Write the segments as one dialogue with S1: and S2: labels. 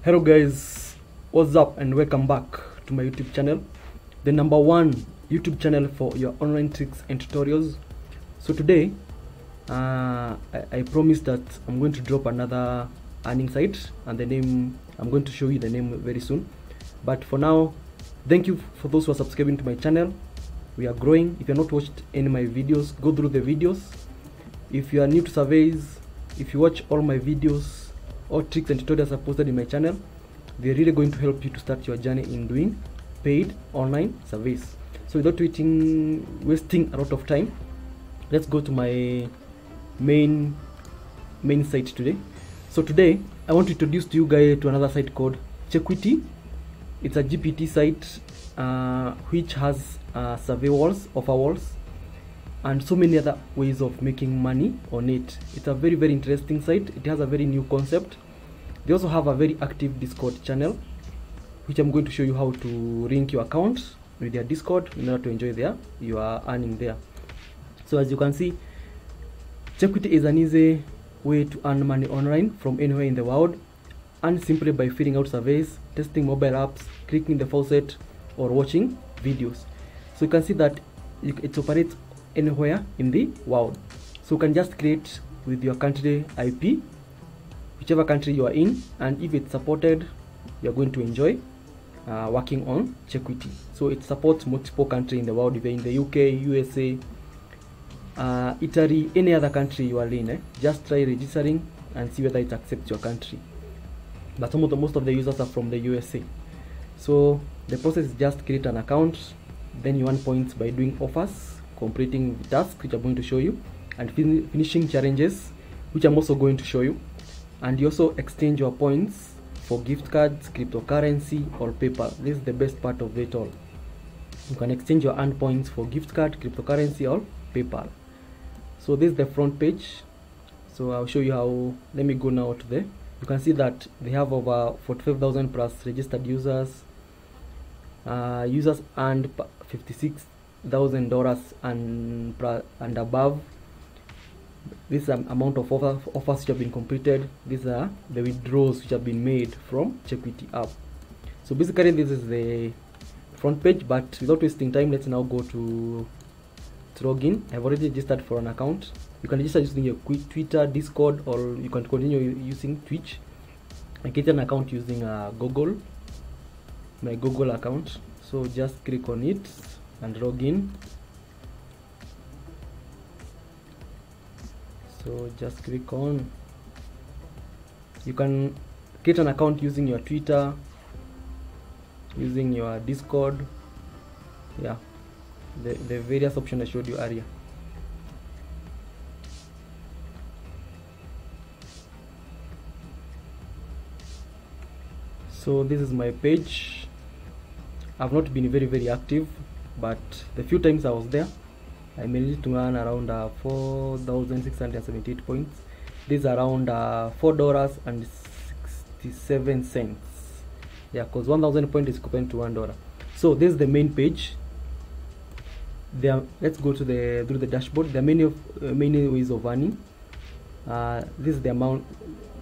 S1: Hello guys, what's up and welcome back to my YouTube channel, the #1 YouTube channel for your online tricks and tutorials. So today I promised that I'm going to drop another earning site, and the name, I'm going to show you the name very soon. But for now, thank you for those who are subscribing to my channel. We are growing. If you have not watched any of my videos, go through the videos. If you are new to surveys, if you watch all my videos, all tricks and tutorials are posted in my channel, they're really going to help you to start your journey in doing paid online surveys. So without wasting a lot of time, let's go to my main site today. So today I want to introduce to you guys to another site called Chequity. It's a GPT site which has survey walls, offer walls, and so many other ways of making money on it. It's a very interesting site. It has a very new concept. They also have a very active Discord channel, which I'm going to show you how to link your account with their Discord in order to enjoy your earning there. So as you can see, Chequity is an easy way to earn money online from anywhere in the world, and simply by filling out surveys, testing mobile apps, clicking the faucet, or watching videos. So you can see that it operates anywhere in the world. So you can just create with your country IP, whichever country you are in, and if it's supported, you're going to enjoy working on Chequity. So it supports multiple countries in the world. If you're in the UK, USA, Italy, any other country you are in, just try registering and see whether it accepts your country. But most of the users are from the USA. So the process is just create an account, then you earn points by doing offers, completing the tasks which I'm going to show you, and finishing challenges, which I'm also going to show you. And you also exchange your points for gift cards, cryptocurrency, or PayPal. This is the best part of it all. You can exchange your earned points for gift card, cryptocurrency, or PayPal. So this is the front page. So I'll show you how. Let me go now to there. You can see that they have over 45,000 plus registered users. Users earned $56,000 and above. This amount of offers which have been completed. These are the withdrawals which have been made from Chequity app. So basically this is the front page, but without wasting time, let's now go to login. I've already registered for an account. You can register using your Twitter, Discord, or you can continue using Twitch. I get an account using Google, my Google account. So just click on it and log in. So just click on. You can create an account using your Twitter, using your Discord. Yeah, the various options I showed you earlier. So this is my page. I've not been very active, but the few times I was there, I managed to earn around 4,678 points. This is around $4.67. Yeah, because 1,000 points is equivalent to $1. So this is the main page. There, let's go to the dashboard. There are many ways of earning. This is the amount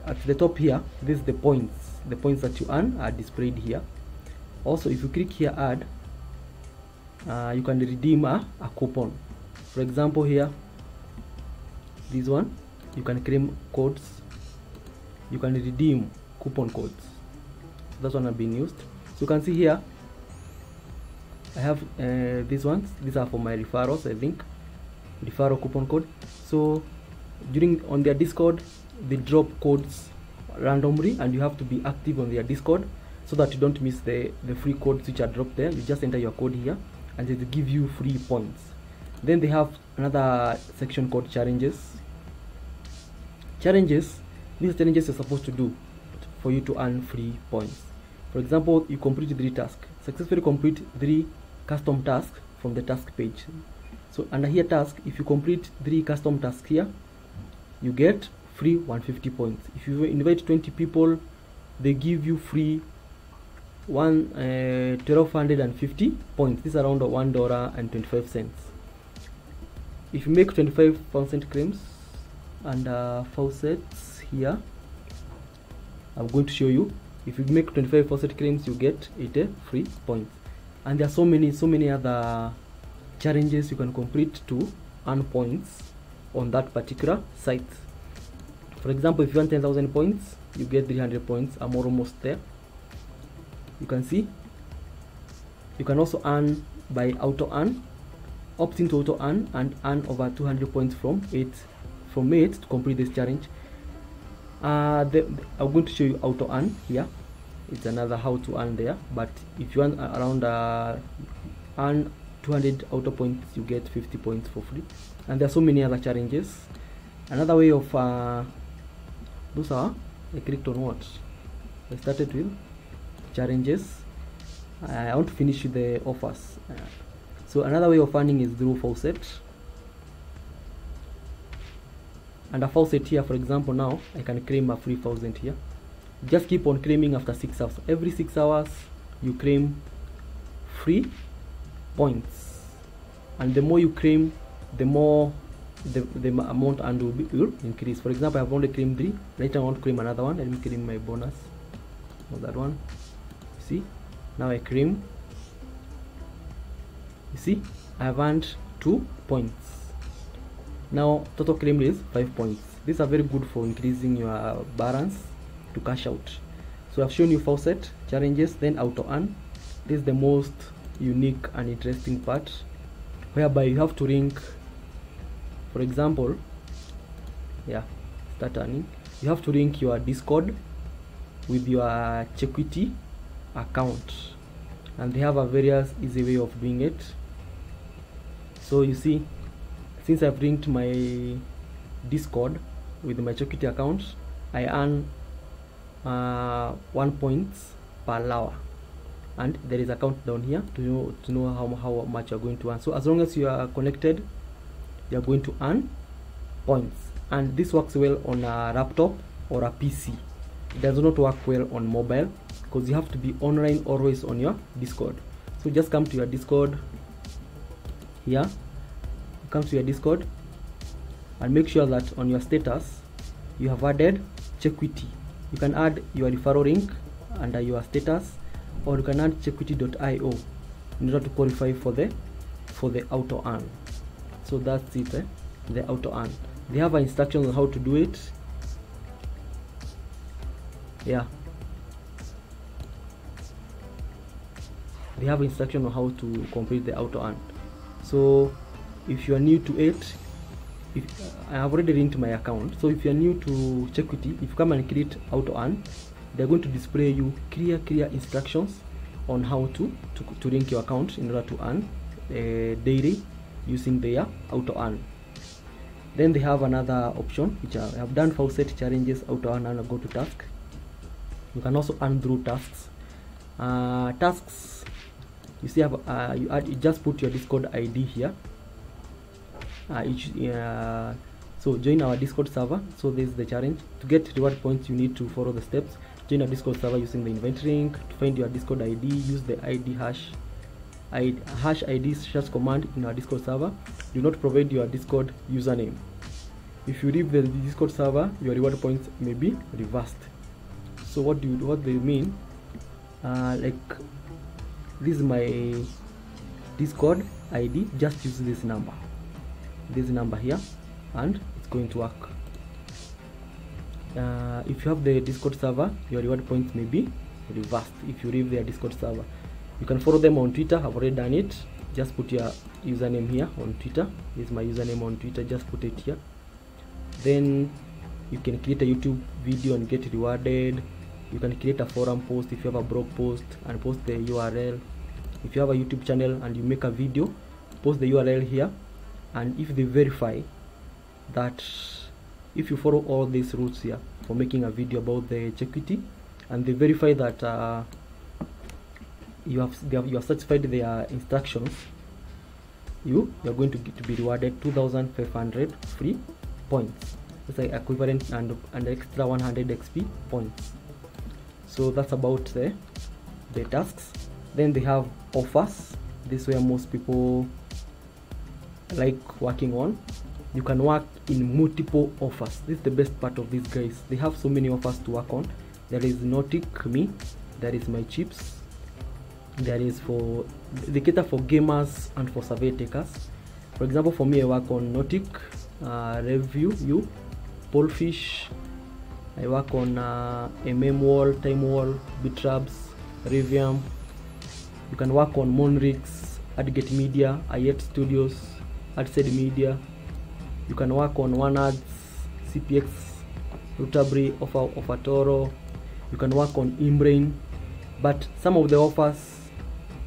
S1: at the top here. This is the points. The points that you earn are displayed here. Also, if you click here, add, you can redeem a coupon. For example, here, this one, you can claim codes. You can redeem coupon codes. That's one have been used. So you can see here, I have these ones. These are for my referrals, I think. Referral coupon code. So on their Discord, they drop codes randomly, and you have to be active on their Discord so that you don't miss the free codes which are dropped there. You just enter your code here, and they give you free points. Then they have another section called challenges. Challenges, these challenges you're supposed to do for you to earn free points. For example, you complete 3 tasks. Successfully complete 3 custom tasks from the task page. So under here task, if you complete 3 custom tasks here, you get free 150 points. If you invite 20 people, they give you free 1,250 points. This is around $1.25. If you make 25% claims and faucets here, I'm going to show you. If you make 25 faucet claims, you get 80 free points. And there are so many other challenges you can complete to earn points on that particular site. For example, if you want 10,000 points, you get 300 points. I'm almost there. You can see you can also earn by auto earn. Opt into auto earn and earn over 200 points from it to complete this challenge. I'm going to show you auto earn here. It's another how to earn there, but if you want around earn 200 auto points, you get 50 points for free. And there are so many other challenges. Another way of those are, I clicked on what? I started with challenges. I want to finish with the offers. So another way of earning is through faucet. And a faucet here, for example, now I can claim a free faucet here. Just keep on claiming after 6 hours. Every 6 hours you claim free points, and the more you claim, the more the amount and will increase. For example, I have only claimed 3. Later I want to claim another one. Let me claim my bonus. Not that one. See, now I claim. You see, I have earned 2 points. Now total claim is 5 points. These are very good for increasing your balance to cash out. So I've shown you faucet challenges, then auto earn. This is the most unique and interesting part, whereby you have to link, for example, start earning. You have to link your Discord with your Chequity account, and they have a various easy way of doing it. So you see, since I've linked my Discord with my Chequity account, I earn 1 point per hour, and there is a countdown here to know how much you're going to earn. So as long as you are connected, you're going to earn points, and this works well on a laptop or a PC. It does not work well on mobile, because you have to be online always on your Discord. So just come to your Discord here, come to your Discord, and make sure that on your status you have added Chequity. You can add your referral link under your status, or you can add chequity.io in order to qualify for the auto earn. So that's it, the auto earn. They have instructions on how to do it. They have instruction on how to complete the auto earn. So if you are new to it, I have already linked my account. So if you are new to Chequity, if you come and create auto earn, they're going to display you clear instructions on how to link your account in order to earn daily using their auto earn. Then they have another option, which I have done faucet challenges, auto earn, and go to task. You can also earn through tasks. Tasks, you see, you just put your Discord ID here. So join our Discord server. So this is the challenge. To get reward points, you need to follow the steps. Join our Discord server using the invite link. To find your Discord ID, use the ID hash ID search command in our Discord server. Do not provide your Discord username. If you leave the Discord server, your reward points may be reversed. So what they mean? Like, this is my Discord ID. Just use this number here, and it's going to work. If you have the Discord server, your reward points may be reversed if you leave their Discord server. You can follow them on Twitter. I've already done it. Just put your username here on Twitter. This is my username on Twitter. Just put it here. Then you can create a YouTube video and get rewarded. You can create a forum post if you have a blog post and post the URL. If you have a YouTube channel and you make a video, post the URL here. And if they verify that, if you follow all these rules here for making a video about the Chequity, and they verify that you have satisfied their instructions, you are going to be rewarded 2,500 free points. It's like equivalent and extra 100 XP points. So that's about the tasks. Then they have offers. This is where most people like working on. You can work in multiple offers. This is the best part of these guys. They have so many offers to work on. There is Nautic Me, there is my chips, there is for they cater for gamers and for survey takers. For example, for me, I work on Nautic, Review You, Polfish. I work on MM Wall, Time Wall, Bitrabs, Rivium. You can work on Monrix, Adgate Media, iET Studios, AdSed Media. You can work on OneAds, CPX, Rutabri, Offatoro. You can work on Imbrain, but some of the offers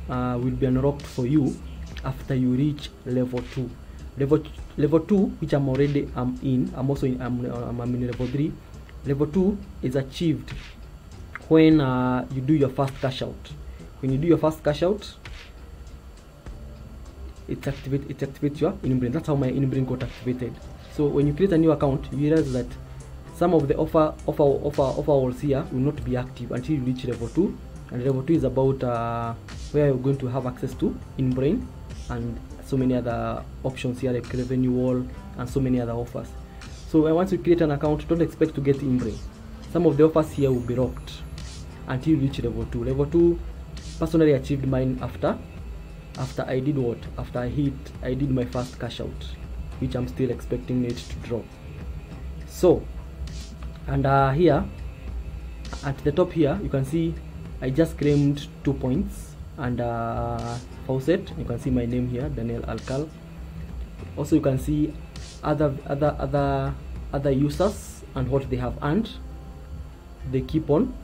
S1: will be unlocked for you after you reach level 2. Level 2, which I'm in. I'm in level 3. Level 2 is achieved when you do your first cash out. When you do your first cash out, it activates your Inbrain. That's how my Inbrain got activated. So when you create a new account, you realize that some of the offers here will not be active until you reach level 2. And level 2 is about where you're going to have access to Inbrain and so many other options here like revenue wall and so many other offers. So once you create an account, don't expect to get Inbrain. Some of the offers here will be locked until you reach level 2. Level 2, personally achieved mine after I did what? After I did my first cash out, which I'm still expecting it to drop. So, and here at the top here, you can see I just claimed 2 points, and faucet, you can see my name here, Daniel Alcal. Also, you can see other users and what they have earned. They keep on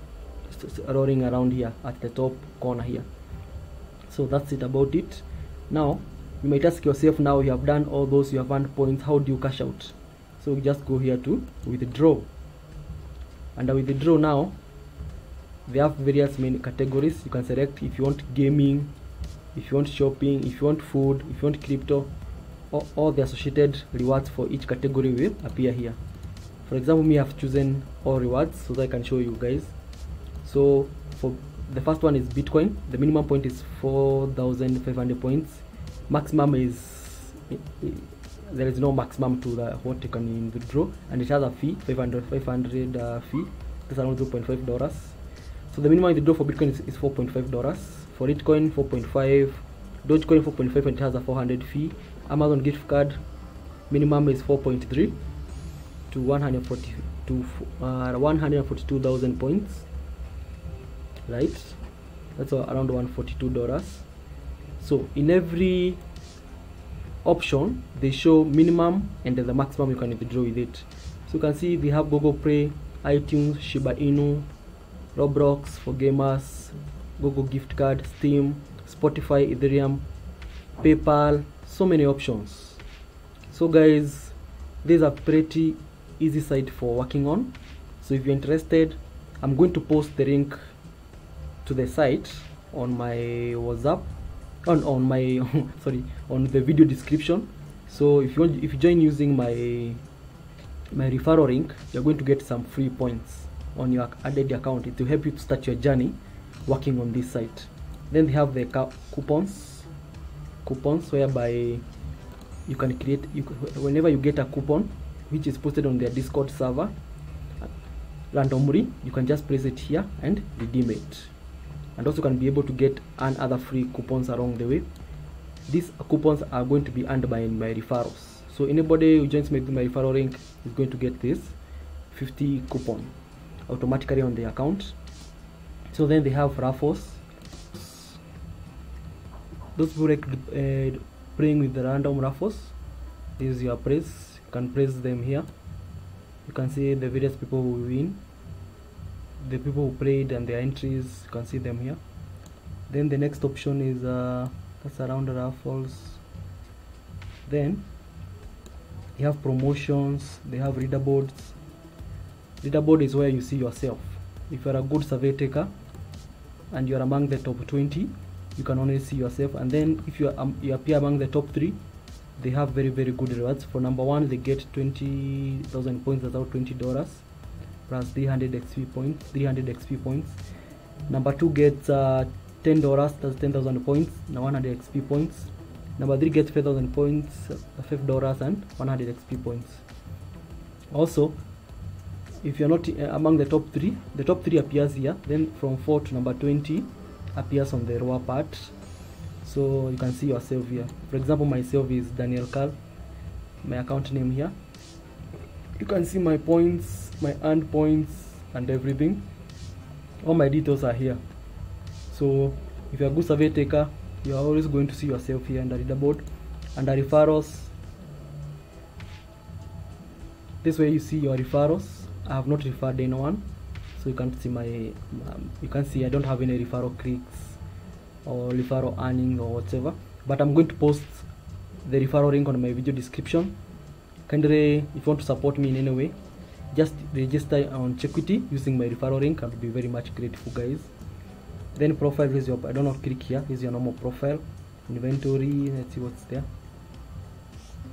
S1: rolling around here at the top corner here. So that's it about it. Now you might ask yourself, now you have done all those, you have earned points, how do you cash out? So we just go here to withdraw, and with withdraw now they have various main categories. You can select if you want gaming, if you want shopping, if you want food, if you want crypto. All the associated rewards for each category will appear here. For example, me, I have chosen all rewards so that I can show you guys. So for the first one is Bitcoin. The minimum point is 4,500 points. Maximum is, there is no maximum to the what you can withdraw, and it has a fee, 500 fee. That's around $2.5. So the minimum withdraw for Bitcoin is $4.5. For Litecoin 4.5, Dogecoin 4.5, and it has a 400 fee. Amazon gift card minimum is 4.3 to 142,000 points, right? That's around $142. So in every option they show minimum and the maximum you can withdraw with it. So you can see they have Google Play, iTunes, Shiba Inu, Roblox for gamers, Google gift card, Steam, Spotify, Ethereum, PayPal, so many options. So guys, these are pretty easy site for working on. So if you're interested, I'm going to post the link to the site on my WhatsApp, on my sorry, on the video description. So if you join using my referral link, you're going to get some free points on your added account. It will help you to start your journey working on this site. Then they have the coupons whereby you can create, whenever you get a coupon which is posted on their Discord server randomly, you can just place it here and redeem it, and also can be able to get other free coupons along the way. These coupons are going to be earned by my referrals. So anybody who joins me with my referral link is going to get this 50 coupon automatically on the account. So then they have raffles. Those who like playing with the random raffles, this is your prize. You can place them here. You can see the various people who win, the people who played and their entries. You can see them here. Then the next option is that's around raffles. Then you have promotions. They have leaderboards. Leaderboard is where you see yourself. If you're a good survey taker and you're among the top 20, you can only see yourself. And then if you appear among the top 3, they have very good rewards. For number 1, they get 20,000 points. That's about $20 plus 300 XP points. Number 2 gets $10. That's 10,000 points. Now 100 XP points. Number 3 gets 5,000 points, $5 and 100 XP points. Also, if you're not among the top 3, the top 3 appears here. Then from 4 to number 20 appears on the lower part, so you can see yourself here. For example, myself is Daniel Carl, my account name here. You can see my points, my earned points and everything. All my details are here. So if you're a good survey taker, you are always going to see yourself here under leaderboard. Under referrals, this way you see your referrals. I have not referred anyone, so you can't see my you can see I don't have any referral clicks or referral earning or whatever, but I'm going to post the referral link on my video description. Kindly, if you want to support me in any way, just register on Chequity using my referral link. I'll be very much grateful, guys. Then profile is your, I don't know, click here. This is your normal profile. Inventory, let's see what's there.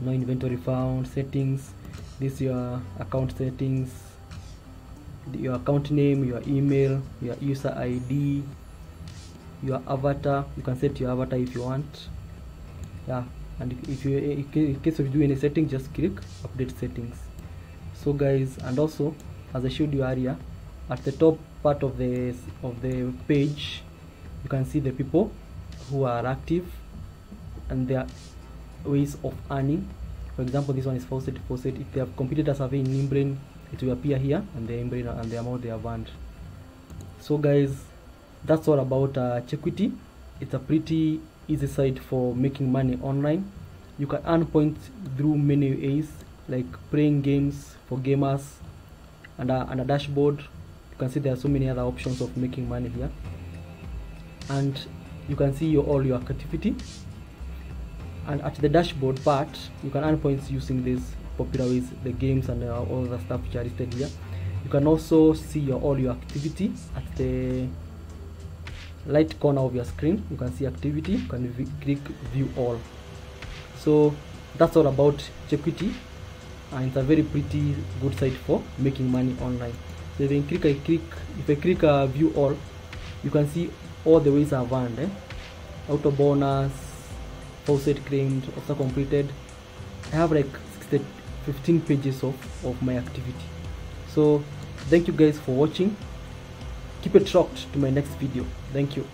S1: No inventory found. Settings, this is your account settings, your account name, your email, your user ID, your avatar. You can set your avatar if you want. Yeah, and if you, in case of you do any setting, just click update settings. So guys, and also as I showed you earlier, at the top part of the page, you can see the people who are active and their ways of earning. For example, this one is faucet. If they have completed a survey in Nimbrain, it will appear here, and the Nimbrain and the amount they have earned. So guys, that's all about Chequity. It's a pretty easy site for making money online. You can earn points through many ways, like playing games for gamers, and a dashboard. You can see there are so many other options of making money here, and you can see all your activity. And at the dashboard part, you can earn points using these popular ways, the games and all the stuff which are listed here. You can also see all your activity at the right corner of your screen. You can see activity. You can click view all. So that's all about Chequity, and it's a very pretty good site for making money online. So if I click view all, you can see all the ways I've earned. Auto bonus, faucet claimed, also completed. I have like 15 pages of my activity. So thank you guys for watching. Keep it locked to my next video. Thank you.